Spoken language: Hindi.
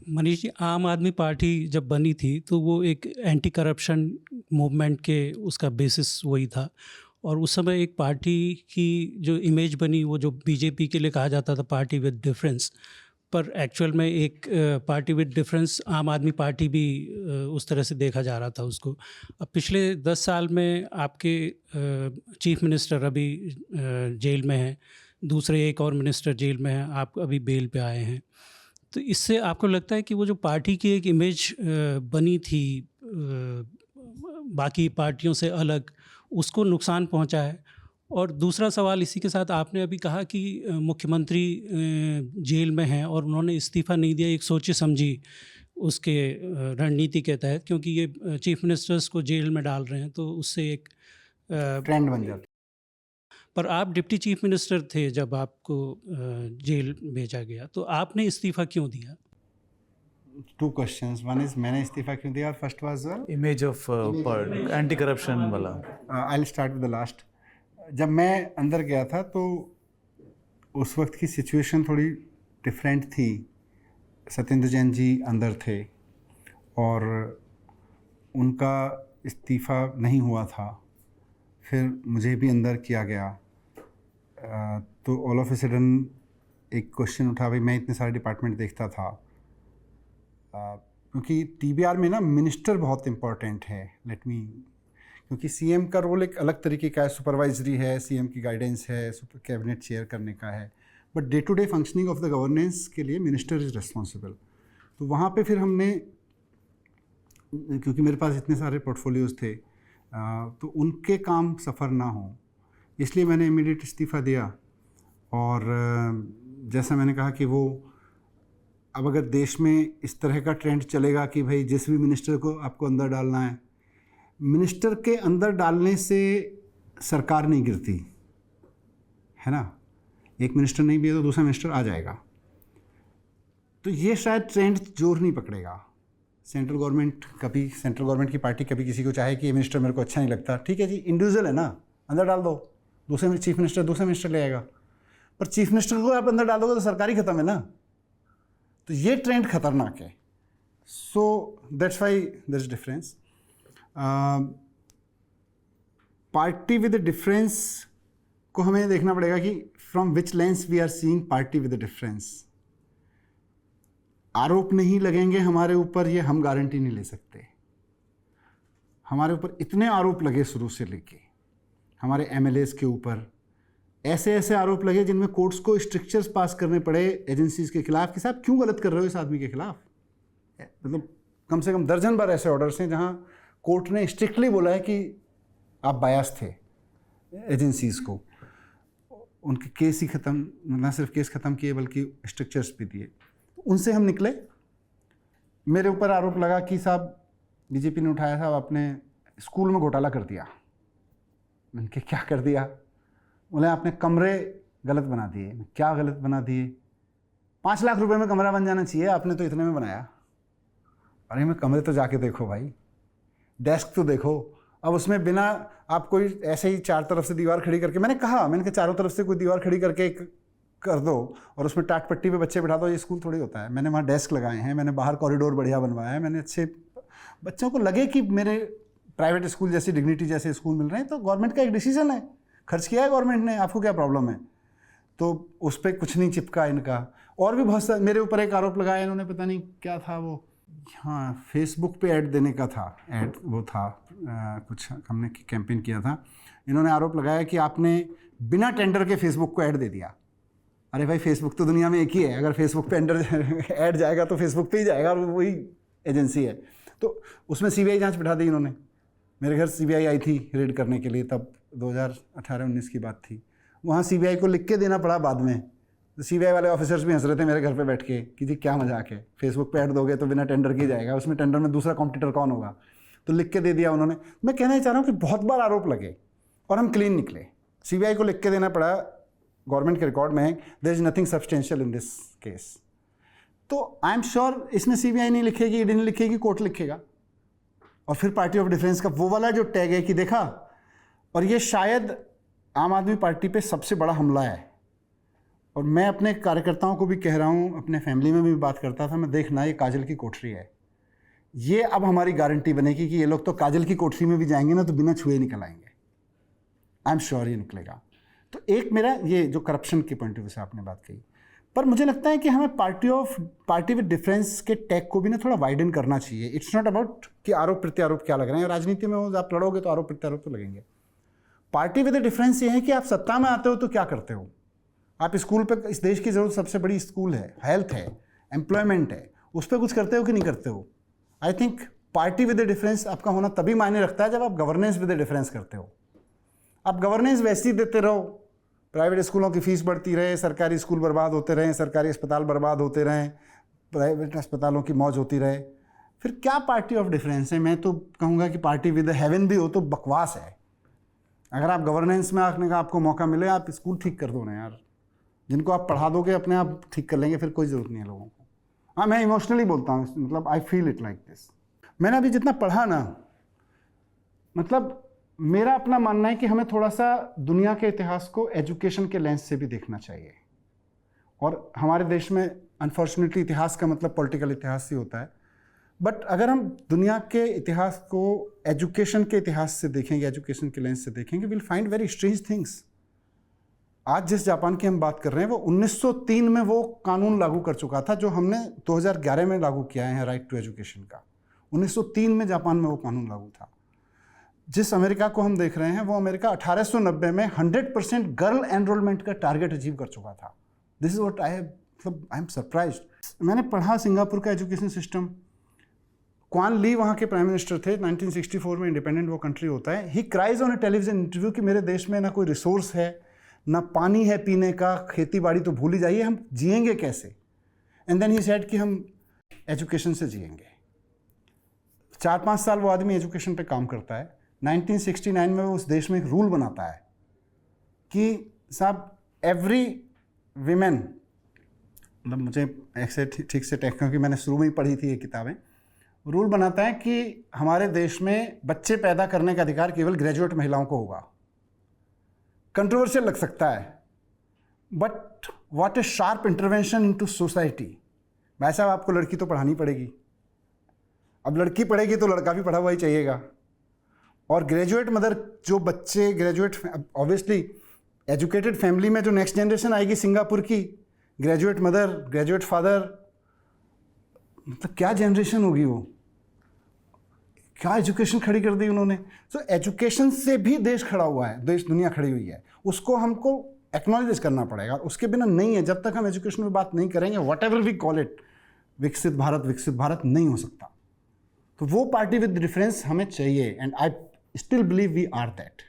मनीष जी, आम आदमी पार्टी जब बनी थी तो वो एक एंटी करप्शन मूवमेंट के उसका बेसिस वही था। और उस समय एक पार्टी की जो इमेज बनी वो जो बीजेपी के लिए कहा जाता था पार्टी विद डिफरेंस, पर एक्चुअल में एक पार्टी विद डिफरेंस आम आदमी पार्टी भी उस तरह से देखा जा रहा था उसको। अब पिछले 10 साल में आपके चीफ मिनिस्टर अभी जेल में हैं, दूसरे एक और मिनिस्टर जेल में हैं, आप अभी बेल पे आए हैं। तो इससे आपको लगता है कि वो जो पार्टी की एक इमेज बनी थी बाकी पार्टियों से अलग, उसको नुकसान पहुंचा है? और दूसरा सवाल इसी के साथ, आपने अभी कहा कि मुख्यमंत्री जेल में हैं और उन्होंने इस्तीफ़ा नहीं दिया एक सोची समझी उसके रणनीति के तहत, क्योंकि ये चीफ मिनिस्टर्स को जेल में डाल रहे हैं तो उससे एक ट्रेंड बन जाता। पर आप डिप्टी चीफ मिनिस्टर थे जब आपको जेल भेजा गया, तो आपने इस्तीफ़ा क्यों दिया? टू क्वेश्चंस, वन इज मैंने इस्तीफा क्यों दिया, और first was image of anti corruption वाला। I will start with the last. जब मैं अंदर गया था तो उस वक्त की सिचुएशन थोड़ी डिफरेंट थी। सत्येंद्र जैन जी अंदर थे और उनका इस्तीफ़ा नहीं हुआ था, फिर मुझे भी अंदर किया गया। तो ऑल ऑफ ए सडन एक क्वेश्चन उठा, भाई मैं इतने सारे डिपार्टमेंट देखता था, क्योंकि टीबीआर में ना मिनिस्टर बहुत इम्पॉर्टेंट है। लेट मी, क्योंकि सीएम का रोल एक अलग तरीके का है, सुपरवाइजरी है, सीएम की गाइडेंस है, कैबिनेट चेयर करने का है, but day to day functioning of the governance के लिए मिनिस्टर इज़ रिस्पॉन्सिबल। तो वहाँ पे फिर हमने, क्योंकि मेरे पास इतने सारे पोर्टफोलियोज़ थे, तो उनके काम सफ़र ना हो, इसलिए मैंने इमीडिएट इस्तीफ़ा दिया। और जैसा मैंने कहा कि वो अब अगर देश में इस तरह का ट्रेंड चलेगा कि भाई जिस भी मिनिस्टर को आपको अंदर डालना है, मिनिस्टर के अंदर डालने से सरकार नहीं गिरती है ना। एक मिनिस्टर नहीं भी है तो दूसरा मिनिस्टर आ जाएगा, तो ये शायद ट्रेंड जोर नहीं पकड़ेगा। सेंट्रल गवर्नमेंट की पार्टी कभी किसी को चाहे कि ये मिनिस्टर मेरे को अच्छा नहीं लगता, ठीक है जी, इंडिविजुअल है ना, अंदर डाल दो, दूसरे चीफ मिनिस्टर दूसरा मिनिस्टर ले आएगा। पर चीफ मिनिस्टर को आप अंदर डाल दोगे तो सरकार ही खत्म है ना। तो ये ट्रेंड खतरनाक है। So that's why there is difference. Party with difference को हमें देखना पड़ेगा कि from which lens we are seeing party with difference. आरोप नहीं लगेंगे हमारे ऊपर, ये हम गारंटी नहीं ले सकते। हमारे ऊपर इतने आरोप लगे शुरू से लेके, हमारे एमएलएस के ऊपर ऐसे ऐसे आरोप लगे जिनमें कोर्ट्स को स्ट्रिक्चर्स पास करने पड़े एजेंसीज के खिलाफ कि साहब क्यों गलत कर रहे हो इस आदमी के खिलाफ। मतलब कम से कम दर्जन बार ऐसे ऑर्डर्स हैं जहां कोर्ट ने स्ट्रिक्टली बोला है कि आप बायस थे। एजेंसीज को उनके केस ही ख़त्म, ना सिर्फ केस ख़त्म किए बल्कि स्ट्रक्चर्स भी दिए। उनसे हम निकले। मेरे ऊपर आरोप लगा कि साहब बीजेपी ने उठाया, साहब आपने स्कूल में घोटाला कर दिया। मैंने कहा क्या कर दिया? बोले आपने कमरे गलत बना दिए। क्या गलत बना दिए? 5 लाख रुपए में कमरा बन जाना चाहिए, आपने तो इतने में बनाया। अरे मैं कमरे तो जाके देखो भाई, डेस्क तो देखो। अब उसमें बिना आप कोई ऐसे ही 4 तरफ से दीवार खड़ी करके, मैंने कहा चारों तरफ से कोई दीवार खड़ी करके कर दो और उसमें टाट पट्टी पे बच्चे बैठा दो, ये स्कूल थोड़ी होता है। मैंने वहाँ डेस्क लगाए हैं, मैंने बाहर कॉरिडोर बढ़िया बनवाया है, मैंने अच्छे बच्चों को लगे कि मेरे प्राइवेट स्कूल जैसी डिग्निटी जैसे स्कूल मिल रहे हैं। तो गवर्नमेंट का एक डिसीजन है, खर्च किया है गवर्नमेंट ने, आपको क्या प्रॉब्लम है? तो उस पर कुछ नहीं चिपका इनका। और भी बहुत सारे मेरे ऊपर एक आरोप लगाया इन्होंने, पता नहीं क्या था वो, हाँ फेसबुक पे ऐड देने का था, ऐड वो था कुछ हमने कैंपेन किया था। इन्होंने आरोप लगाया कि आपने बिना टेंडर के फेसबुक को ऐड दे दिया। अरे भाई फेसबुक तो दुनिया में एक ही है, अगर फेसबुक पे ऐड जाएगा तो फेसबुक पे ही जाएगा, और वही एजेंसी है। तो उसमें सीबीआई जांच बिठा दी इन्होंने। मेरे घर सीबीआई आई थी रेड करने के लिए, तब 2018-19 की बात थी। वहाँ सीबीआई को लिख के देना पड़ा बाद में। तो सीबीआई वाले ऑफिसर्स भी हंस रहे थे मेरे घर पे बैठ के कि जी क्या मजाक है, फेसबुक पे ऐड दोगे तो बिना टेंडर के जाएगा, उसमें टेंडर में दूसरा कॉम्पिटिटर कौन होगा। तो लिख के दे दिया उन्होंने। मैं कहना ही चाह रहा हूँ कि बहुत बार आरोप लगे और हम क्लीन निकले। सीबीआई को लिख के देना पड़ा, गवर्नमेंट के रिकॉर्ड में there is nothing substantial in this case. तो आई एम श्योर इसमें सीबीआई नहीं लिखेगी, ईडी नहीं लिखेगी, कोर्ट लिखेगा। और फिर पार्टी ऑफ डिफरेंस का वो वाला जो टैग है कि देखा, और ये शायद आम आदमी पार्टी पे सबसे बड़ा हमला है। और मैं अपने कार्यकर्ताओं को भी कह रहा हूँ, अपने फैमिली में भी बात करता था मैं, देखना ये काजल की कोठरी है, ये अब हमारी गारंटी बनेगी कि ये लोग तो काजल की कोठरी में भी जाएंगे ना तो बिना छुए निकल आएंगे। आई एम श्योर ये निकलेगा। तो एक मेरा ये जो करप्शन के पॉइंट ऑफ व्यू से आपने बात कही, पर मुझे लगता है कि हमें पार्टी विद डिफरेंस के टैग को भी ना थोड़ा वाइडन करना चाहिए। इट्स नॉट अबाउट कि आरोप प्रत्यारोप क्या लग रहे हैं, राजनीति में आप लड़ोगे तो आरोप प्रत्यारोप तो लगेंगे। पार्टी विद डिफरेंस ये है कि आप सत्ता में आते हो तो क्या करते हो। आप स्कूल पे, इस देश की ज़रूरत सबसे बड़ी स्कूल है, हेल्थ है, एम्प्लॉयमेंट है, उस पर कुछ करते हो कि नहीं करते हो। I think party with difference आपका होना तभी मायने रखता है जब आप गवर्नेंस विद डिफरेंस करते हो। आप गवर्नेंस वैसी देते रहो, प्राइवेट स्कूलों की फीस बढ़ती रहे, सरकारी स्कूल बर्बाद होते रहें, सरकारी अस्पताल बर्बाद होते रहें, प्राइवेट अस्पतालों की मौज होती रहे, फिर क्या पार्टी ऑफ डिफरेंस है। मैं तो कहूँगा कि पार्टी विद हेवन भी हो तो बकवास है। अगर आप गवर्नेंस में आने का आपको मौका मिले, आप स्कूल ठीक कर दो ना यार, जिनको आप पढ़ा दोगे अपने आप ठीक कर लेंगे, फिर कोई ज़रूरत नहीं है लोगों को। हाँ, मैं इमोशनली बोलता हूँ, मतलब I feel it like this. मैंने अभी जितना पढ़ा ना, मतलब मेरा अपना मानना है कि हमें थोड़ा सा दुनिया के इतिहास को एजुकेशन के लेंस से भी देखना चाहिए। और हमारे देश में अनफॉर्चुनेटली इतिहास का मतलब पॉलिटिकल इतिहास ही होता है, बट अगर हम दुनिया के इतिहास को एजुकेशन के इतिहास से देखेंगे, एजुकेशन के लेंस से देखेंगे, will find very strange things. आज जिस जापान की हम बात कर रहे हैं, वो 1903 में वो कानून लागू कर चुका था जो हमने 2011 में लागू किया है, राइट टू एजुकेशन का। 1903 में जापान में वो कानून लागू था। जिस अमेरिका को हम देख रहे हैं, वो अमेरिका 1890 में 100% गर्ल एनरोलमेंट का टारगेट अचीव कर चुका था। This is what I am surprised. मैंने पढ़ा सिंगापुर का एजुकेशन सिस्टम। क्वान ली वहाँ के प्राइम मिनिस्टर थे, 1964 में इंडिपेंडेंट वो कंट्री होता है। ही cries on A television interview कि मेरे देश में ना कोई रिसोर्स है, ना पानी है पीने का, खेती बाड़ी तो भूल ही जाइए, हम जिएंगे कैसे। एंड देन ही सेड कि हम एजुकेशन से जिएंगे। 4-5 साल वो आदमी एजुकेशन पे काम करता है। 1969 में वो उस देश में एक रूल बनाता है कि साहब एवरी वीमेन, मतलब मुझे ऐसे ठीक से क्योंकि मैंने शुरू में ही पढ़ी थी ये किताबें, रूल बनाता है कि हमारे देश में बच्चे पैदा करने का अधिकार केवल ग्रेजुएट महिलाओं को होगा। कंट्रोवर्शियल लग सकता है, but what A sharp intervention into society. भाई साहब, आपको लड़की तो पढ़ानी पड़ेगी, अब लड़की पढ़ेगी तो लड़का भी पढ़ा हुआ ही चाहिएगा। और ग्रेजुएट मदर, जो बच्चे ग्रेजुएट, ऑब्वियसली एजुकेटेड फैमिली में जो नेक्स्ट जनरेशन आएगी सिंगापुर की, ग्रेजुएट मदर, ग्रेजुएट फादर, मतलब क्या जनरेशन होगी वो, क्या एजुकेशन खड़ी कर दी उन्होंने। सो एजुकेशन से भी देश खड़ा हुआ है, देश दुनिया खड़ी हुई है, उसको हमको एक्नॉलेज करना पड़ेगा। उसके बिना नहीं है, जब तक हम एजुकेशन में बात नहीं करेंगे, whatever we call it, विकसित भारत नहीं हो सकता। तो वो पार्टी विद डिफरेंस हमें चाहिए, and I still believe we are that.